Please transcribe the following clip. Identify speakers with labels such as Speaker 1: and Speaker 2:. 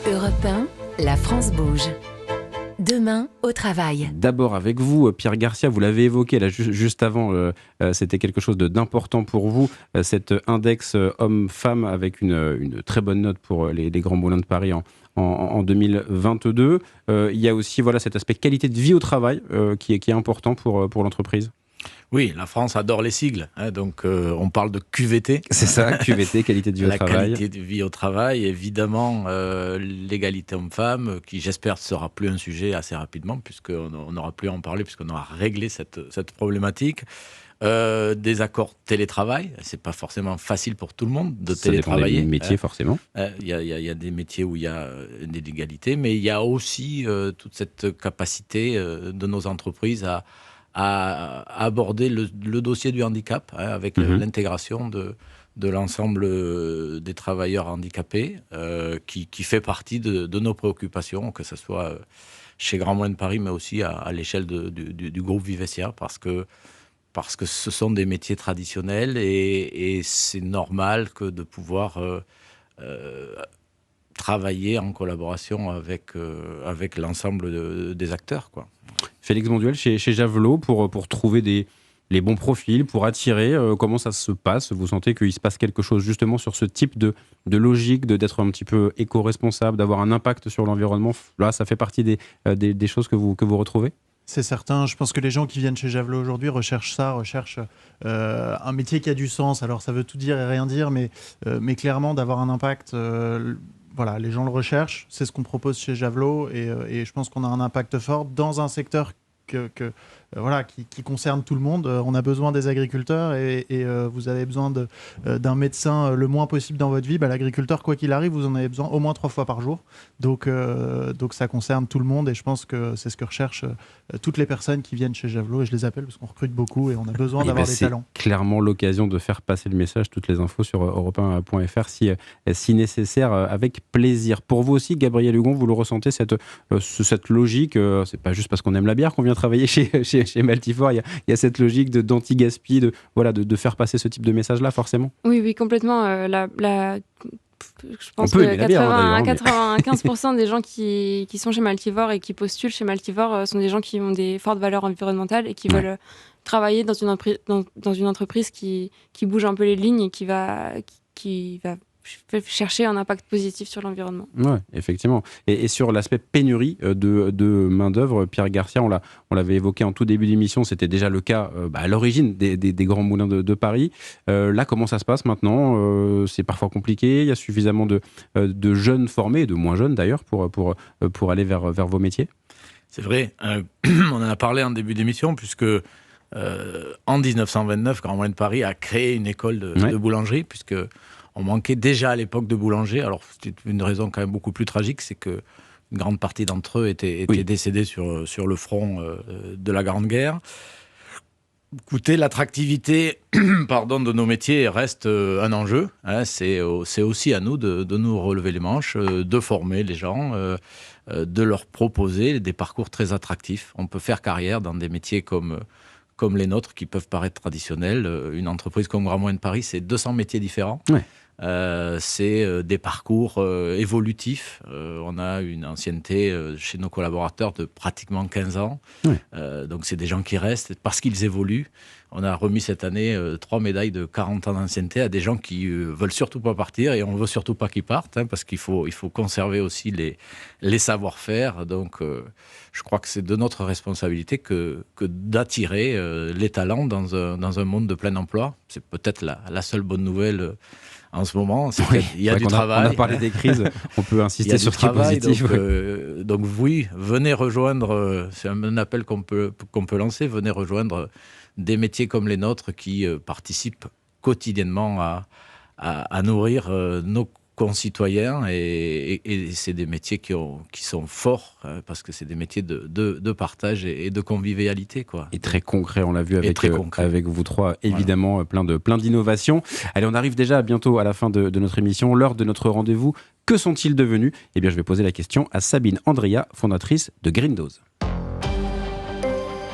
Speaker 1: Europe 1, la France bouge. Demain, au travail.
Speaker 2: D'abord avec vous, Pierre Garcia, vous l'avez évoqué là, juste avant, c'était quelque chose d'important pour vous, cet index homme-femme avec une très bonne note pour les Grands Moulins de Paris en 2022. Il y a aussi cet aspect qualité de vie au travail qui est important pour l'entreprise.
Speaker 3: Oui, la France adore les sigles, donc on parle de QVT.
Speaker 2: C'est ça, QVT, qualité de vie au travail.
Speaker 3: La qualité de vie au travail, évidemment, l'égalité homme-femme, qui j'espère ne sera plus un sujet assez rapidement, puisqu'on n'aura plus à en parler, puisqu'on aura réglé cette problématique. Des accords télétravail, c'est pas forcément facile pour tout le monde de télétravailler.
Speaker 2: Ça dépend des métiers, forcément.
Speaker 3: Il y a des métiers où il y a une inégalité, mais il y a aussi toute cette capacité de nos entreprises à aborder le dossier du handicap, avec l'intégration de l'ensemble des travailleurs handicapés, qui fait partie de nos préoccupations, que ce soit chez Grand Moulins de Paris, mais aussi à l'échelle du groupe Vivessia, parce que ce sont des métiers traditionnels et c'est normal que de pouvoir travailler en collaboration avec l'ensemble des acteurs, quoi.
Speaker 2: Félix Bonduel, chez Javelot, pour trouver les bons profils, pour attirer, comment ça se passe? Vous sentez qu'il se passe quelque chose justement sur ce type de logique, d'être un petit peu éco-responsable, d'avoir un impact sur l'environnement? Là, ça fait partie des choses que vous retrouvez?
Speaker 4: C'est certain. Je pense que les gens qui viennent chez Javelot aujourd'hui recherchent un métier qui a du sens. Alors, ça veut tout dire et rien dire, mais clairement, d'avoir un impact... Voilà, les gens le recherchent, c'est ce qu'on propose chez Javelot et je pense qu'on a un impact fort dans un secteur qui concerne tout le monde. On a besoin des agriculteurs et vous avez besoin d'un médecin le moins possible dans votre vie. L'agriculteur, quoi qu'il arrive, vous en avez besoin au moins 3 fois par jour. Donc ça concerne tout le monde et je pense que c'est ce que recherchent toutes les personnes qui viennent chez Javelot, et je les appelle parce qu'on recrute beaucoup et on a besoin d'avoir des talents.
Speaker 2: C'est clairement l'occasion de faire passer le message. Toutes les infos sur europe1.fr si nécessaire, avec plaisir. Pour vous aussi, Gabriel Hugon, vous le ressentez, cette logique, c'est pas juste parce qu'on aime la bière qu'on vient travailler chez Maltifort, il y a cette logique d'anti-gaspi, de faire passer ce type de message-là, forcément.
Speaker 5: Oui, complètement. Je pense que 95% des gens qui sont chez Maltivore et qui postulent chez Maltivore sont des gens qui ont des fortes valeurs environnementales et qui veulent travailler dans une entreprise qui bouge un peu les lignes et qui va chercher un impact positif sur l'environnement.
Speaker 2: Oui, effectivement. Et sur l'aspect pénurie de main-d'œuvre, Pierre Garcia, on l'avait évoqué en tout début d'émission, c'était déjà le cas à l'origine des Grands Moulins de Paris. Là, comment ça se passe maintenant? C'est parfois compliqué, il y a suffisamment de jeunes formés, de moins jeunes d'ailleurs, pour aller vers vos métiers?
Speaker 3: C'est vrai, on en a parlé en début d'émission, puisque en 1929, Grand Moulins de Paris a créé une école de boulangerie, puisque on manquait déjà à l'époque de boulangers. Alors, c'était une raison quand même beaucoup plus tragique, c'est qu'une grande partie d'entre eux étaient décédés sur le front de la Grande Guerre. Écoutez, l'attractivité de nos métiers reste un enjeu. C'est aussi à nous de nous relever les manches, de former les gens, de leur proposer des parcours très attractifs. On peut faire carrière dans des métiers comme les nôtres, qui peuvent paraître traditionnels. Une entreprise comme Grand Moulins de Paris, c'est 200 métiers différents. Ouais. C'est des parcours évolutifs. On a une ancienneté chez nos collaborateurs de pratiquement 15 ans. Ouais. Donc c'est des gens qui restent parce qu'ils évoluent. On a remis cette année 3 médailles de 40 ans d'ancienneté à des gens qui veulent surtout pas partir, et on veut surtout pas qu'ils partent, parce qu'il faut conserver aussi les savoir-faire. Donc je crois que c'est de notre responsabilité que d'attirer les talents dans un monde de plein emploi. C'est peut-être la seule bonne nouvelle en ce moment. Il y a du travail.
Speaker 2: On a parlé des crises, on peut insister sur ce qui est positif.
Speaker 3: Donc oui, venez rejoindre, c'est un appel qu'on peut lancer, venez rejoindre des métiers comme les nôtres qui participent quotidiennement à nourrir nos concitoyens, et c'est des métiers qui sont forts, parce que c'est des métiers de partage et de convivialité, quoi.
Speaker 2: Et très concret, on l'a vu avec vous trois, évidemment. Voilà. Plein d'innovations. Allez, on arrive déjà bientôt à la fin de notre émission, l'heure de notre rendez-vous. Que sont-ils devenus? Eh bien, je vais poser la question à Sabine Andria, fondatrice de Green Dose.